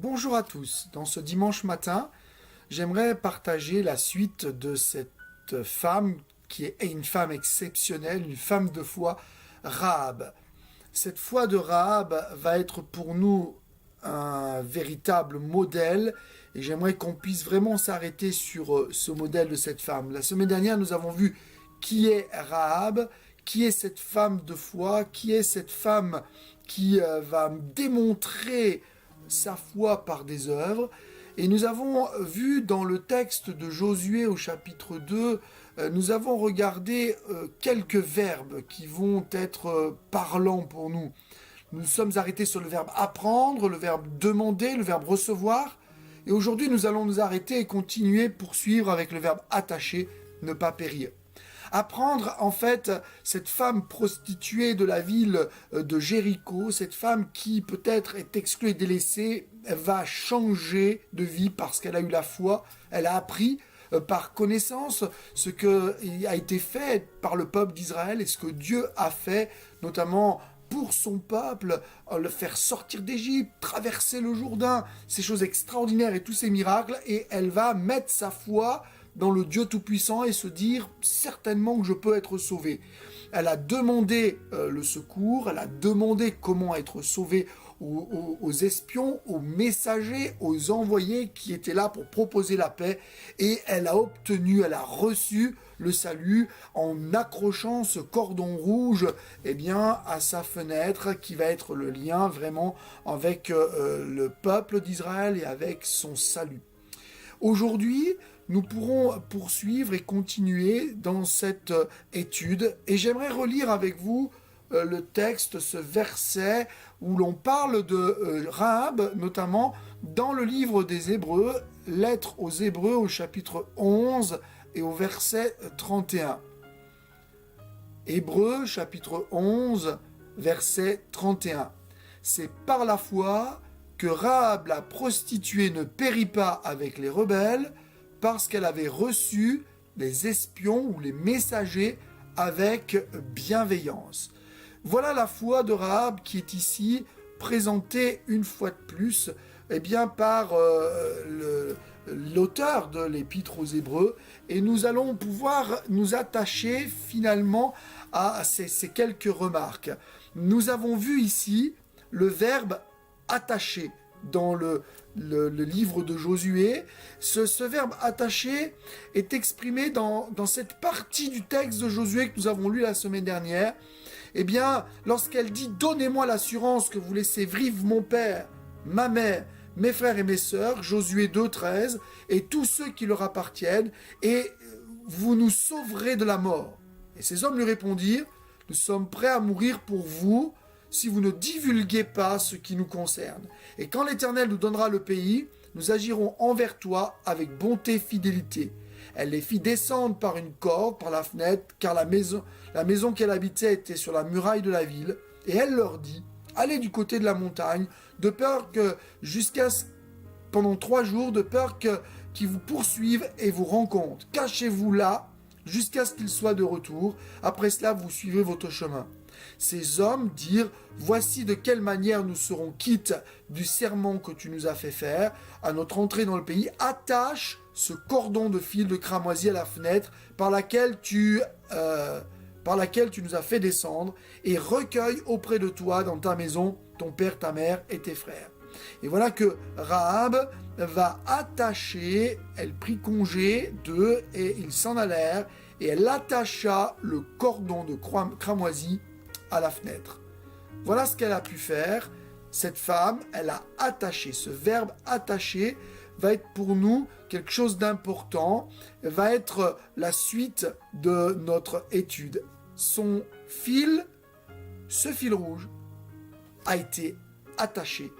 Bonjour à tous. Dans ce dimanche matin, j'aimerais partager la suite de cette femme qui est une femme exceptionnelle, une femme de foi, Rahab. Cette foi de Rahab va être pour nous un véritable modèle et j'aimerais qu'on puisse vraiment s'arrêter sur ce modèle de cette femme. La semaine dernière, nous avons vu qui est Rahab, qui est cette femme de foi, qui est cette femme qui va démontrer sa foi par des œuvres. Et nous avons vu dans le texte de Josué au chapitre 2, nous avons regardé quelques verbes qui vont être parlants pour nous. Nous sommes arrêtés sur le verbe apprendre, le verbe demander, le verbe recevoir. Et aujourd'hui, nous allons nous arrêter et continuer, poursuivre avec le verbe attacher, ne pas périr. Apprendre, en fait, cette femme prostituée de la ville de Jéricho, cette femme qui peut-être est exclue et délaissée, va changer de vie parce qu'elle a eu la foi, elle a appris par connaissance ce qui a été fait par le peuple d'Israël et ce que Dieu a fait, notamment pour son peuple, le faire sortir d'Égypte, traverser le Jourdain, ces choses extraordinaires et tous ces miracles, et elle va mettre sa foi dans le Dieu Tout-Puissant et se dire certainement que je peux être sauvé. Elle a demandé le secours, elle a demandé comment être sauvée aux espions, aux messagers, aux envoyés qui étaient là pour proposer la paix, et elle a obtenu, elle a reçu le salut en accrochant ce cordon rouge à sa fenêtre qui va être le lien vraiment avec le peuple d'Israël et avec son salut. Aujourd'hui, nous pourrons poursuivre et continuer dans cette étude. Et j'aimerais relire avec vous le texte, ce verset où l'on parle de Rahab, notamment dans le livre des Hébreux, lettre aux Hébreux au chapitre 11 et au verset 31. Hébreux chapitre 11, verset 31. C'est par la foi que Rahab la prostituée ne périt pas avec les rebelles, parce qu'elle avait reçu les espions ou les messagers avec bienveillance. Voilà la foi de Rahab qui est ici présentée une fois de plus par l'auteur de l'Épître aux Hébreux, et nous allons pouvoir nous attacher finalement à ces quelques remarques. Nous avons vu ici le verbe attacher dans le livre de Josué. Ce verbe attaché est exprimé dans cette partie du texte de Josué que nous avons lu la semaine dernière. Lorsqu'elle dit « Donnez-moi l'assurance que vous laissez vivre mon père, ma mère, mes frères et mes sœurs », Josué 2, 13, « et tous ceux qui leur appartiennent, et vous nous sauverez de la mort. » Et ces hommes lui répondirent « Nous sommes prêts à mourir pour vous, si vous ne divulguez pas ce qui nous concerne. Et quand l'Éternel nous donnera le pays, nous agirons envers toi avec bonté et fidélité. » Elle les fit descendre par une corde, par la fenêtre, car la maison qu'elle habitait était sur la muraille de la ville. Et elle leur dit, « Allez du côté de la montagne, de peur que pendant 3 jours, de peur qu'ils vous poursuivent et vous rencontrent. Cachez-vous là, jusqu'à ce qu'ils soient de retour. Après cela, vous suivrez votre chemin. » Ces hommes dirent « Voici de quelle manière nous serons quittes du serment que tu nous as fait faire. À notre entrée dans le pays, attache ce cordon de fil de cramoisi à la fenêtre par laquelle tu nous as fait descendre, et recueille auprès de toi dans ta maison ton père, ta mère et tes frères. » Et voilà que Rahab va attacher, elle prit congé d'eux et ils s'en allèrent, et elle attacha le cordon de cramoisi à la fenêtre. Voilà ce qu'elle a pu faire. Cette femme, elle a attaché. Ce verbe attacher va être pour nous quelque chose d'important, va être la suite de notre étude. Ce fil rouge, a été attaché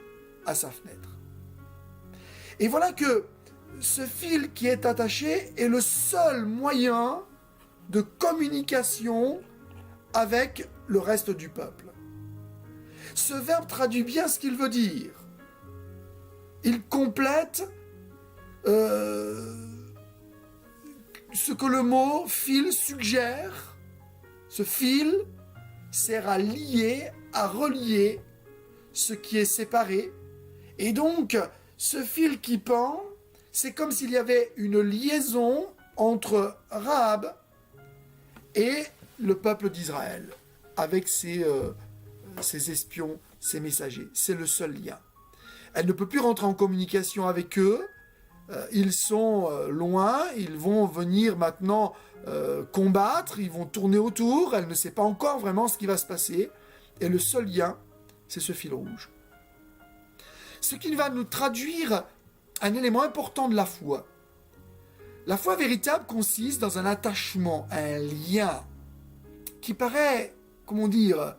à sa fenêtre. Et voilà que ce fil qui est attaché est le seul moyen de communication avec le reste du peuple. Ce verbe traduit bien ce qu'il veut dire. Il complète ce que le mot fil suggère. Ce fil sert à lier, à relier ce qui est séparé. Et donc, ce fil qui pend, c'est comme s'il y avait une liaison entre Rahab et le peuple d'Israël, avec ses espions, ses messagers. C'est le seul lien. Elle ne peut plus rentrer en communication avec eux. Ils sont loin, ils vont venir maintenant combattre, ils vont tourner autour, elle ne sait pas encore vraiment ce qui va se passer. Et le seul lien, c'est ce fil rouge. Ce qui va nous traduire un élément important de la foi. La foi véritable consiste dans un attachement, un lien qui paraît, comment dire,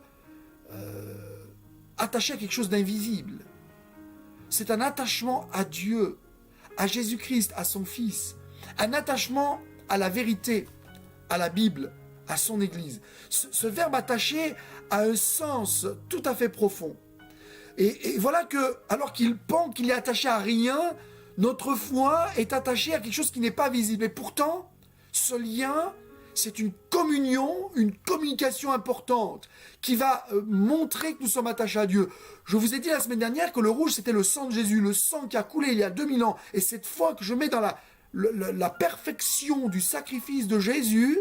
attaché à quelque chose d'invisible. C'est un attachement à Dieu, à Jésus-Christ, à son Fils. Un attachement à la vérité, à la Bible, à son Église. Ce verbe attaché a un sens tout à fait profond. Et voilà que, alors qu'il pense qu'il est attaché à rien, notre foi est attachée à quelque chose qui n'est pas visible. Et pourtant, ce lien, c'est une communion, une communication importante qui va montrer que nous sommes attachés à Dieu. Je vous ai dit la semaine dernière que le rouge, c'était le sang de Jésus, le sang qui a coulé il y a 2000 ans. Et cette foi que je mets dans la perfection du sacrifice de Jésus,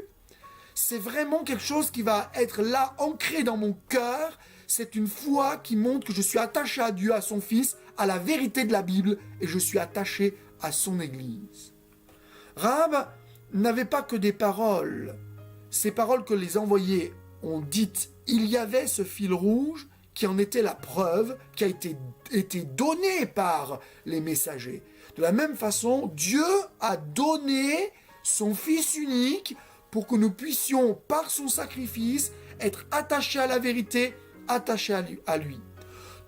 c'est vraiment quelque chose qui va être là, ancré dans mon cœur. C'est une foi qui montre que je suis attaché à Dieu, à son Fils, à la vérité de la Bible, et je suis attaché à son Église. Rahab n'avait pas que des paroles. Ces paroles que les envoyés ont dites, il y avait ce fil rouge qui en était la preuve, qui a été donné par les messagers. De la même façon, Dieu a donné son Fils unique pour que nous puissions, par son sacrifice, être attachés à la vérité, attachés à lui.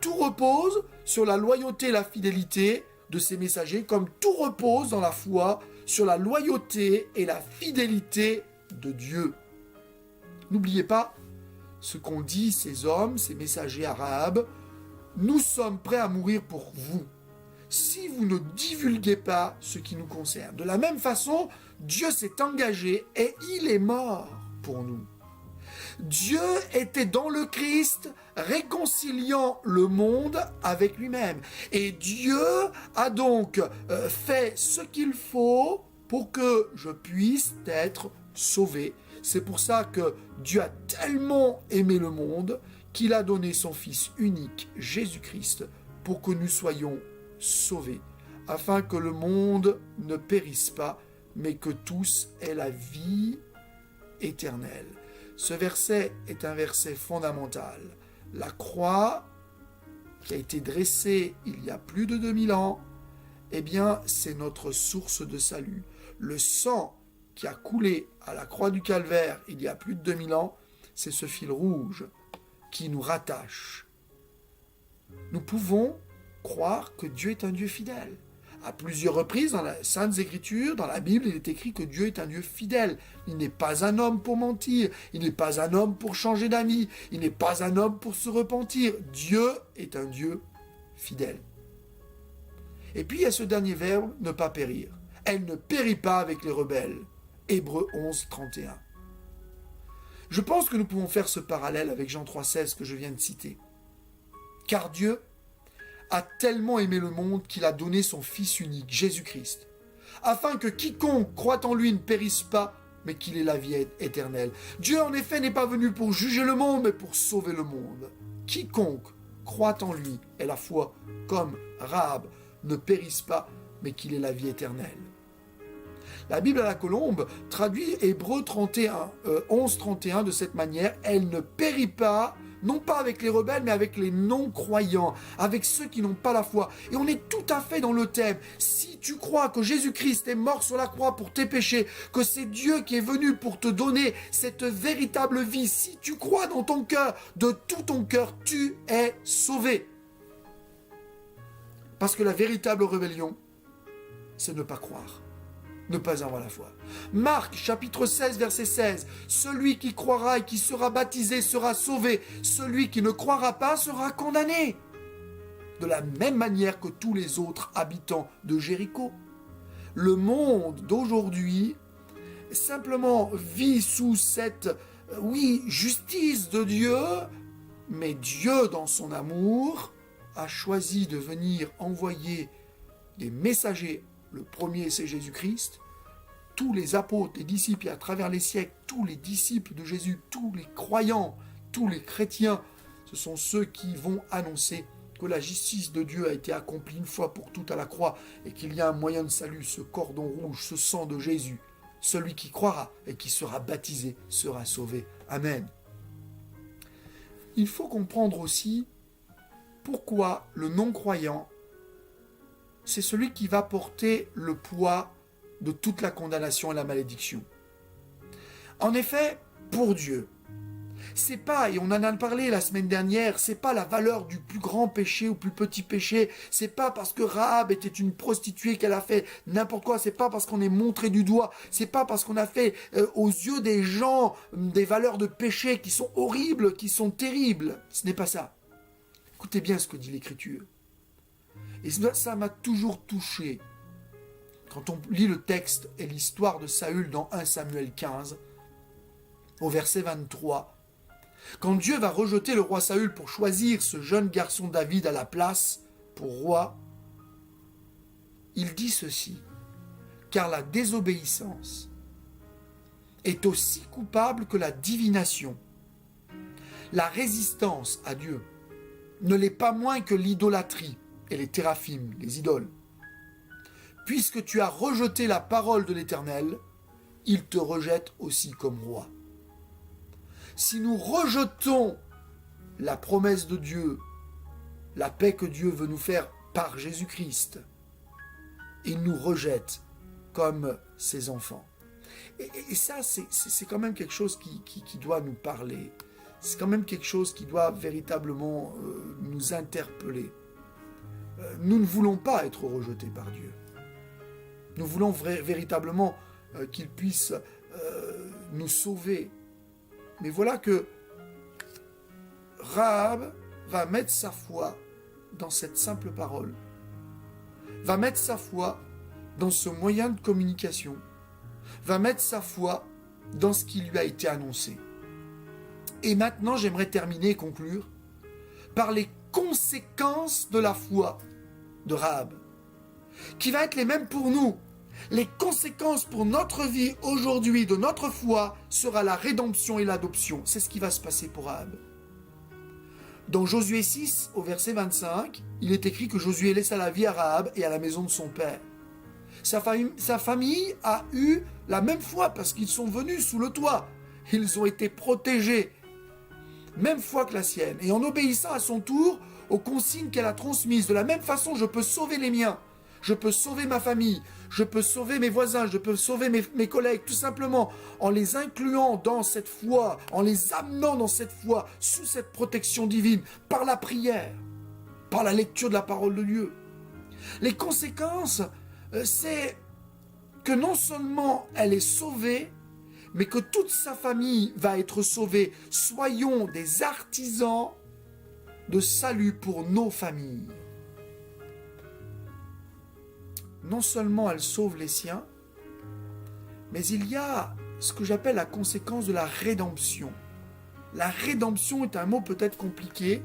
Tout repose sur la loyauté et la fidélité de ces messagers, comme tout repose dans la foi sur la loyauté et la fidélité de Dieu. N'oubliez pas ce qu'ont dit ces hommes, ces messagers à Rahab. Nous sommes prêts à mourir pour vous, si vous ne divulguez pas ce qui nous concerne. De la même façon, Dieu s'est engagé et il est mort pour nous. Dieu était dans le Christ, réconciliant le monde avec lui-même. Et Dieu a donc fait ce qu'il faut pour que je puisse être sauvé. C'est pour ça que Dieu a tellement aimé le monde qu'il a donné son Fils unique, Jésus-Christ, pour que nous soyons sauvés, afin que le monde ne périsse pas, mais que tous aient la vie éternelle. Ce verset est un verset fondamental. La croix qui a été dressée il y a plus de 2000 ans, eh bien, c'est notre source de salut. Le sang qui a coulé à la croix du Calvaire il y a plus de 2000 ans, c'est ce fil rouge qui nous rattache. Nous pouvons croire que Dieu est un Dieu fidèle. À plusieurs reprises dans les Saintes Écritures, dans la Bible, il est écrit que Dieu est un Dieu fidèle. Il n'est pas un homme pour mentir, il n'est pas un homme pour changer d'amis, il n'est pas un homme pour se repentir. Dieu est un Dieu fidèle. Et puis il y a ce dernier verbe, ne pas périr. Elle ne périt pas avec les rebelles. Hébreux 11, 31. Je pense que nous pouvons faire ce parallèle avec Jean 3,16 que je viens de citer. Car Dieu a tellement aimé le monde qu'il a donné son Fils unique, Jésus-Christ, afin que quiconque croit en lui ne périsse pas, mais qu'il ait la vie éternelle. Dieu, en effet, n'est pas venu pour juger le monde, mais pour sauver le monde. Quiconque croit en lui et la foi, comme Rahab, ne périsse pas, mais qu'il ait la vie éternelle. La Bible à la Colombe traduit Hébreux 11, 31 de cette manière. Elle ne périt pas, non pas avec les rebelles, mais avec les non-croyants, avec ceux qui n'ont pas la foi. Et on est tout à fait dans le thème. Si tu crois que Jésus-Christ est mort sur la croix pour tes péchés, que c'est Dieu qui est venu pour te donner cette véritable vie, si tu crois dans ton cœur, de tout ton cœur, tu es sauvé. Parce que la véritable rébellion, c'est ne pas croire. Ne pas avoir la foi. Marc, chapitre 16, verset 16. Celui qui croira et qui sera baptisé sera sauvé. Celui qui ne croira pas sera condamné. De la même manière que tous les autres habitants de Jéricho. Le monde d'aujourd'hui simplement vit sous cette, justice de Dieu, mais Dieu, dans son amour, a choisi de venir envoyer des messagers. Le premier, c'est Jésus-Christ. Tous les apôtres, les disciples, et à travers les siècles, tous les disciples de Jésus, tous les croyants, tous les chrétiens, ce sont ceux qui vont annoncer que la justice de Dieu a été accomplie une fois pour toutes à la croix et qu'il y a un moyen de salut, ce cordon rouge, ce sang de Jésus. Celui qui croira et qui sera baptisé sera sauvé. Amen. Il faut comprendre aussi pourquoi le non-croyant, c'est celui qui va porter le poids de toute la condamnation et la malédiction. En effet, pour Dieu, c'est pas, et on en a parlé la semaine dernière, c'est pas la valeur du plus grand péché ou plus petit péché, c'est pas parce que Rahab était une prostituée qu'elle a fait n'importe quoi, c'est pas parce qu'on est montré du doigt, c'est pas parce qu'on a fait aux yeux des gens des valeurs de péché qui sont horribles, qui sont terribles, ce n'est pas ça. Écoutez bien ce que dit l'Écriture. Et ça m'a toujours touché. Quand on lit le texte et l'histoire de Saül dans 1 Samuel 15, au verset 23, quand Dieu va rejeter le roi Saül pour choisir ce jeune garçon David à la place pour roi, il dit ceci, car la désobéissance est aussi coupable que la divination. La résistance à Dieu ne l'est pas moins que l'idolâtrie et les téraphim, les idoles. Puisque tu as rejeté la parole de l'Éternel, il te rejette aussi comme roi. Si nous rejetons la promesse de Dieu, la paix que Dieu veut nous faire par Jésus-Christ, il nous rejette comme ses enfants. Et ça, c'est quand même quelque chose qui doit nous parler. C'est quand même quelque chose qui doit véritablement nous interpeller. Nous ne voulons pas être rejetés par Dieu. Nous voulons véritablement qu'il puisse nous sauver. Mais voilà que Rahab va mettre sa foi dans cette simple parole, va mettre sa foi dans ce moyen de communication, va mettre sa foi dans ce qui lui a été annoncé. Et maintenant, j'aimerais terminer et conclure par les conséquences de la foi de Rahab, qui va être les mêmes pour nous. Les conséquences pour notre vie aujourd'hui de notre foi sera la rédemption et l'adoption. C'est ce qui va se passer pour Rahab. Dans Josué 6, au verset 25, il est écrit que Josué laissa la vie à Rahab et à la maison de son père. Sa famille a eu la même foi parce qu'ils sont venus sous le toit. Ils ont été protégés. Même foi que la sienne. Et en obéissant à son tour aux consignes qu'elle a transmises. De la même façon, je peux sauver les miens. Je peux sauver ma famille, je peux sauver mes voisins, je peux sauver mes collègues, tout simplement en les incluant dans cette foi, en les amenant dans cette foi, sous cette protection divine, par la prière, par la lecture de la parole de Dieu. Les conséquences, c'est que non seulement elle est sauvée, mais que toute sa famille va être sauvée. Soyons des artisans de salut pour nos familles. Non seulement elle sauve les siens, mais il y a ce que j'appelle la conséquence de la rédemption. La rédemption est un mot peut-être compliqué,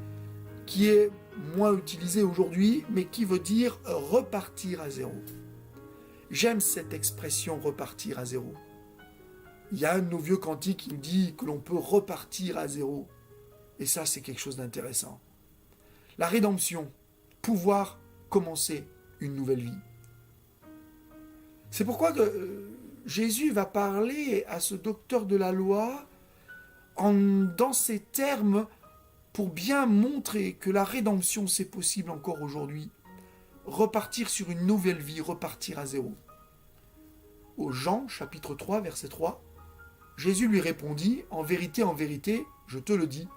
qui est moins utilisé aujourd'hui, mais qui veut dire repartir à zéro. J'aime cette expression repartir à zéro. Il y a un de nos vieux cantiques qui nous dit que l'on peut repartir à zéro. Et ça, c'est quelque chose d'intéressant. La rédemption, pouvoir commencer une nouvelle vie. C'est pourquoi Jésus va parler à ce docteur de la loi dans ces termes pour bien montrer que la rédemption, c'est possible encore aujourd'hui. Repartir sur une nouvelle vie, repartir à zéro. Au Jean, chapitre 3, verset 3, Jésus lui répondit, en vérité, je te le dis,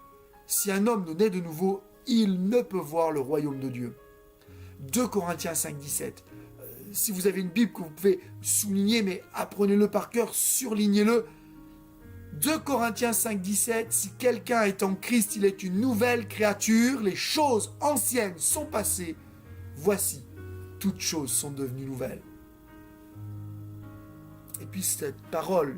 si un homme ne naît de nouveau, il ne peut voir le royaume de Dieu. 2 Corinthiens 5, 17. Si vous avez une Bible que vous pouvez souligner, mais apprenez-le par cœur, surlignez-le. 2 Corinthiens 5, 17, si quelqu'un est en Christ, il est une nouvelle créature, les choses anciennes sont passées, voici, toutes choses sont devenues nouvelles. Et puis cette parole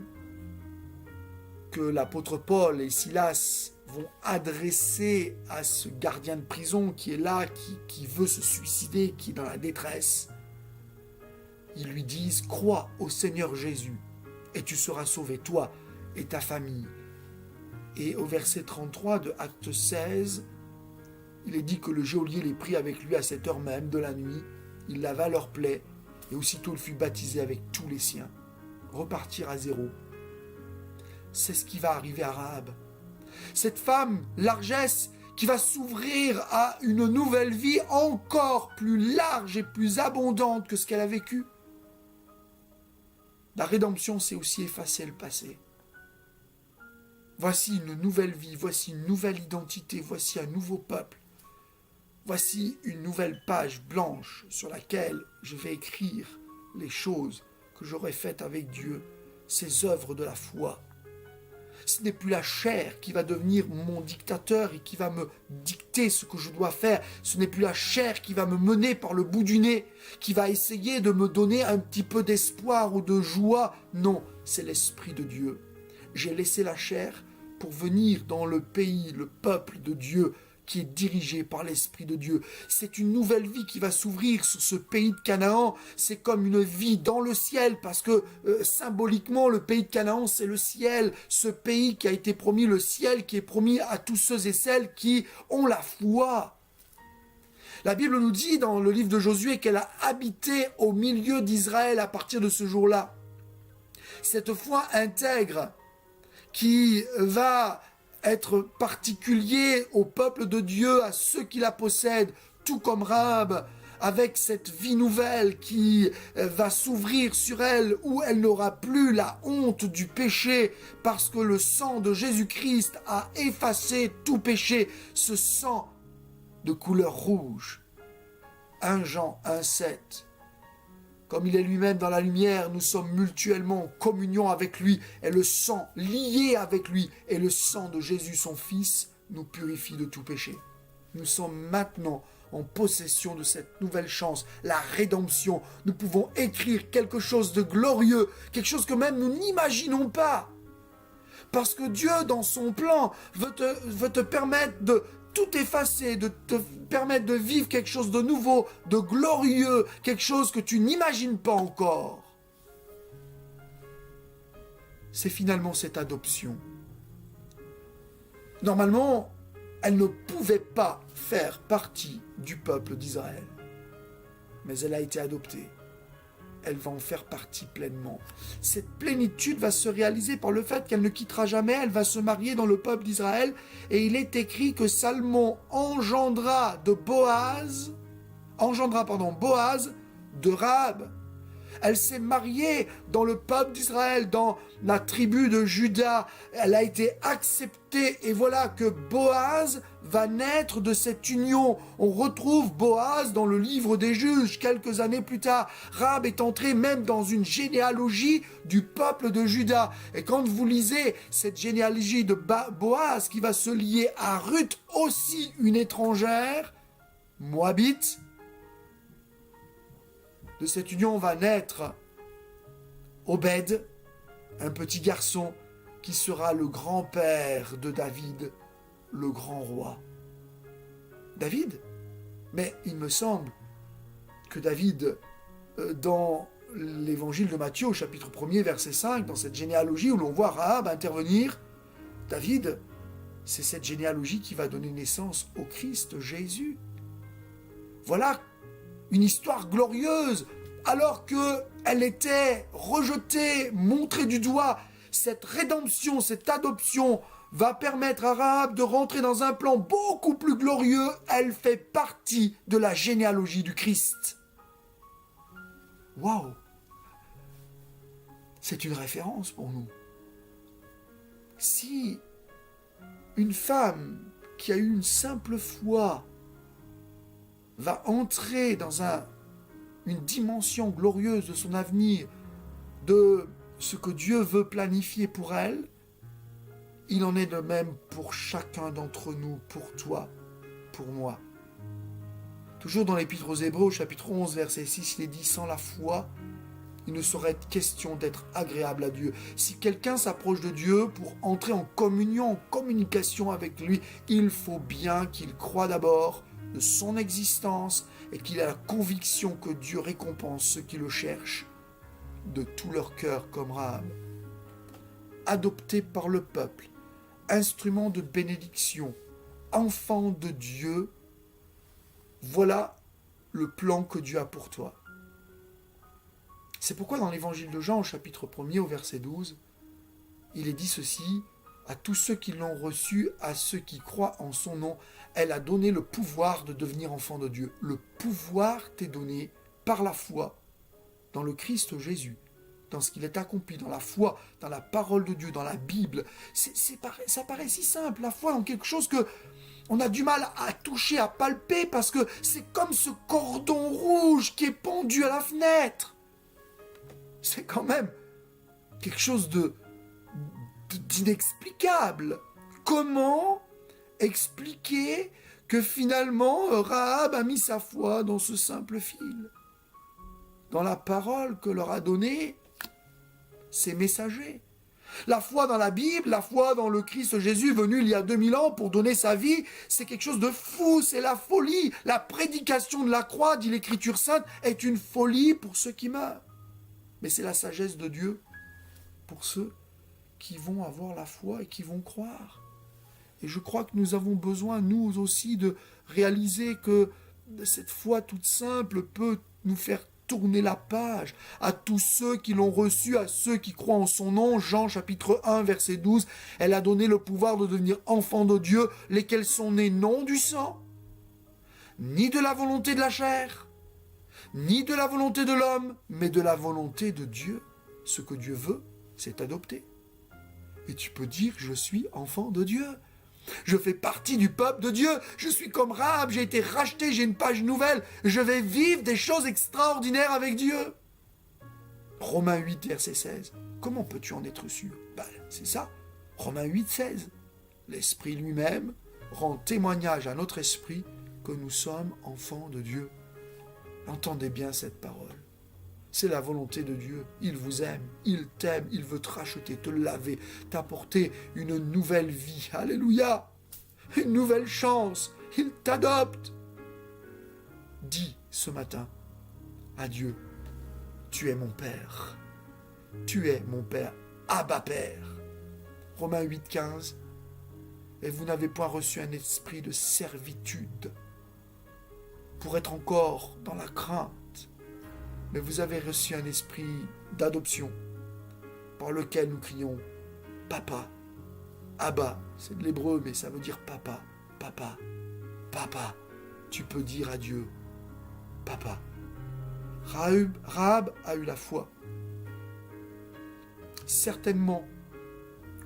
que l'apôtre Paul et Silas vont adresser à ce gardien de prison qui est là, qui veut se suicider, qui est dans la détresse, ils lui disent « Crois au Seigneur Jésus et tu seras sauvé, toi et ta famille. » Et au verset 33 de Acte 16, il est dit que le geôlier les prit avec lui à cette heure même de la nuit. Il lava leurs plaies et aussitôt il fut baptisé avec tous les siens. Repartir à zéro. C'est ce qui va arriver à Rahab. Cette femme, largesse, qui va s'ouvrir à une nouvelle vie encore plus large et plus abondante que ce qu'elle a vécu. La rédemption, c'est aussi effacer le passé. Voici une nouvelle vie, voici une nouvelle identité, voici un nouveau peuple. Voici une nouvelle page blanche sur laquelle je vais écrire les choses que j'aurai faites avec Dieu, ces œuvres de la foi. Ce n'est plus la chair qui va devenir mon dictateur et qui va me dicter ce que je dois faire. Ce n'est plus la chair qui va me mener par le bout du nez, qui va essayer de me donner un petit peu d'espoir ou de joie. Non, c'est l'Esprit de Dieu. J'ai laissé la chair pour venir dans le pays, le peuple de Dieu, qui est dirigé par l'Esprit de Dieu. C'est une nouvelle vie qui va s'ouvrir sur ce pays de Canaan. C'est comme une vie dans le ciel, parce que symboliquement, le pays de Canaan, c'est le ciel. Ce pays qui a été promis, le ciel qui est promis à tous ceux et celles qui ont la foi. La Bible nous dit dans le livre de Josué qu'elle a habité au milieu d'Israël à partir de ce jour-là. Cette foi intègre qui va être particulier au peuple de Dieu, à ceux qui la possèdent, tout comme Rahab, avec cette vie nouvelle qui va s'ouvrir sur elle, où elle n'aura plus la honte du péché, parce que le sang de Jésus-Christ a effacé tout péché, ce sang de couleur rouge. 1 Jean 1,7. Comme il est lui-même dans la lumière, nous sommes mutuellement en communion avec lui, et le sang lié avec lui, et le sang de Jésus, son Fils, nous purifie de tout péché. Nous sommes maintenant en possession de cette nouvelle chance, la rédemption. Nous pouvons écrire quelque chose de glorieux, quelque chose que même nous n'imaginons pas. Parce que Dieu, dans son plan, veut te permettre de tout effacer, de te permettre de vivre quelque chose de nouveau, de glorieux, quelque chose que tu n'imagines pas encore. C'est finalement cette adoption. Normalement, elle ne pouvait pas faire partie du peuple d'Israël. Mais elle a été adoptée. Elle va en faire partie pleinement. Cette plénitude va se réaliser par le fait qu'elle ne quittera jamais, elle va se marier dans le peuple d'Israël, et il est écrit que Salmon engendra Boaz de Rahab. Elle s'est mariée dans le peuple d'Israël, dans la tribu de Juda. Elle a été acceptée et voilà que Boaz va naître de cette union. On retrouve Boaz dans le livre des Juges quelques années plus tard. Rahab est entrée même dans une généalogie du peuple de Juda. Et quand vous lisez cette généalogie de Boaz qui va se lier à Ruth, aussi une étrangère, moabite, de cette union va naître Obed, un petit garçon qui sera le grand-père de David, le grand roi. David? Mais il me semble que David, dans l'évangile de Matthieu, au chapitre 1er, verset 5, dans cette généalogie où l'on voit Rahab intervenir, David, c'est cette généalogie qui va donner naissance au Christ Jésus. Voilà une histoire glorieuse, alors qu'elle était rejetée, montrée du doigt. Cette rédemption, cette adoption va permettre à Rahab de rentrer dans un plan beaucoup plus glorieux. Elle fait partie de la généalogie du Christ. Waouh! C'est une référence pour nous. Si une femme qui a eu une simple foi va entrer dans une dimension glorieuse de son avenir, de ce que Dieu veut planifier pour elle, il en est de même pour chacun d'entre nous, pour toi, pour moi. Toujours dans l'Épître aux Hébreux, chapitre 11, verset 6, il est dit « Sans la foi, il ne saurait être question d'être agréable à Dieu. » Si quelqu'un s'approche de Dieu pour entrer en communion, en communication avec lui, il faut bien qu'il croie d'abord de son existence et qu'il a la conviction que Dieu récompense ceux qui le cherchent. de tout leur cœur comme Rahab. Adoptés par le peuple, instruments de bénédiction, enfants de Dieu, voilà le plan que Dieu a pour toi. C'est pourquoi dans l'évangile de Jean, au chapitre 1er, au verset 12, il est dit ceci: à tous ceux qui l'ont reçu, à ceux qui croient en son nom, elle a donné le pouvoir de devenir enfant de Dieu. Le pouvoir t'est donné par la foi dans le Christ Jésus, dans ce qu'il est accompli, dans la foi, dans la parole de Dieu, dans la Bible. Ça paraît si simple, la foi dans quelque chose que on a du mal à toucher, à palper, parce que c'est comme ce cordon rouge qui est pendu à la fenêtre. C'est quand même quelque chose d'inexplicable. Comment expliquer que finalement Rahab a mis sa foi dans ce simple fil, dans la parole que leur a donnée ses messagers? La foi dans la Bible, la foi dans le Christ Jésus venu il y a 2000 ans pour donner sa vie, c'est quelque chose de fou, c'est la folie. La prédication de la croix, dit l'Écriture sainte, est une folie pour ceux qui meurent. Mais c'est la sagesse de Dieu pour ceux qui vont avoir la foi et qui vont croire. Et je crois que nous avons besoin, nous aussi, de réaliser que cette foi toute simple peut nous faire tourner la page. À tous ceux qui l'ont reçu, à ceux qui croient en son nom, Jean chapitre 1, verset 12, elle a donné le pouvoir de devenir enfants de Dieu, lesquels sont nés non du sang, ni de la volonté de la chair, ni de la volonté de l'homme, mais de la volonté de Dieu. Ce que Dieu veut, c'est adopter. Et tu peux dire, je suis enfant de Dieu. Je fais partie du peuple de Dieu. Je suis comme Rahab, j'ai été racheté, j'ai une page nouvelle. Je vais vivre des choses extraordinaires avec Dieu. Romains 8, verset 16. Comment peux-tu en être sûr? C'est ça. Romains 8, 16. L'Esprit lui-même rend témoignage à notre esprit que nous sommes enfants de Dieu. Entendez bien cette parole. C'est la volonté de Dieu. Il vous aime, il t'aime, il veut te racheter, te laver, t'apporter une nouvelle vie. Alléluia! Une nouvelle chance. Il t'adopte. Dis ce matin à Dieu, tu es mon Père. Tu es mon Père. Abba Père. Romains 8, 15. Et vous n'avez point reçu un esprit de servitude pour être encore dans la crainte, mais vous avez reçu un esprit d'adoption par lequel nous crions Papa. Abba, c'est de l'hébreu, mais ça veut dire papa, papa, papa. Tu peux dire à Dieu Papa. Rahab a eu la foi, certainement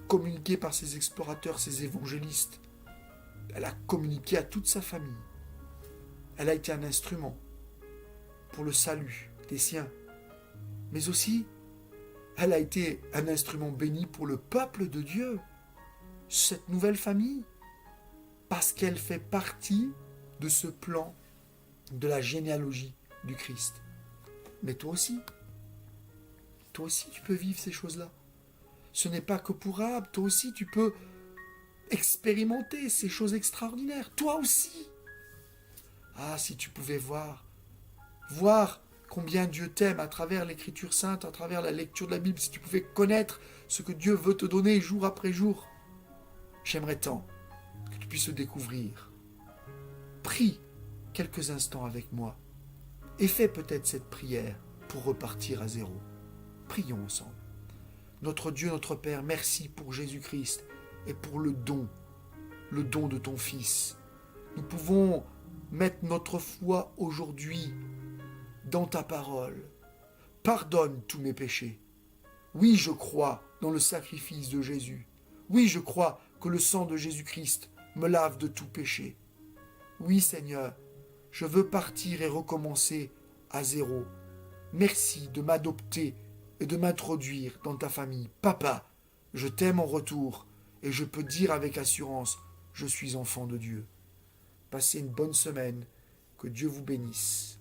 communiquée par ses explorateurs, ses évangélistes. Elle a communiqué à toute sa famille. Elle a été un instrument pour le salut des siens. Mais aussi, elle a été un instrument béni pour le peuple de Dieu, cette nouvelle famille, parce qu'elle fait partie de ce plan de la généalogie du Christ. Mais toi aussi tu peux vivre ces choses-là. Ce n'est pas que pour Rahab, toi aussi tu peux expérimenter ces choses extraordinaires. Toi aussi. Ah, si tu pouvais voir combien Dieu t'aime à travers l'Écriture sainte, à travers la lecture de la Bible, si tu pouvais connaître ce que Dieu veut te donner jour après jour. J'aimerais tant que tu puisses le découvrir. Prie quelques instants avec moi et fais peut-être cette prière pour repartir à zéro. Prions ensemble. Notre Dieu, notre Père, merci pour Jésus-Christ et pour le don de ton Fils. Nous pouvons mettre notre foi aujourd'hui dans ta parole. Pardonne tous mes péchés. Oui, je crois dans le sacrifice de Jésus. Oui, je crois que le sang de Jésus-Christ me lave de tout péché. Oui, Seigneur, je veux partir et recommencer à zéro. Merci de m'adopter et de m'introduire dans ta famille. Papa, je t'aime en retour et je peux dire avec assurance, je suis enfant de Dieu. Passez une bonne semaine, que Dieu vous bénisse.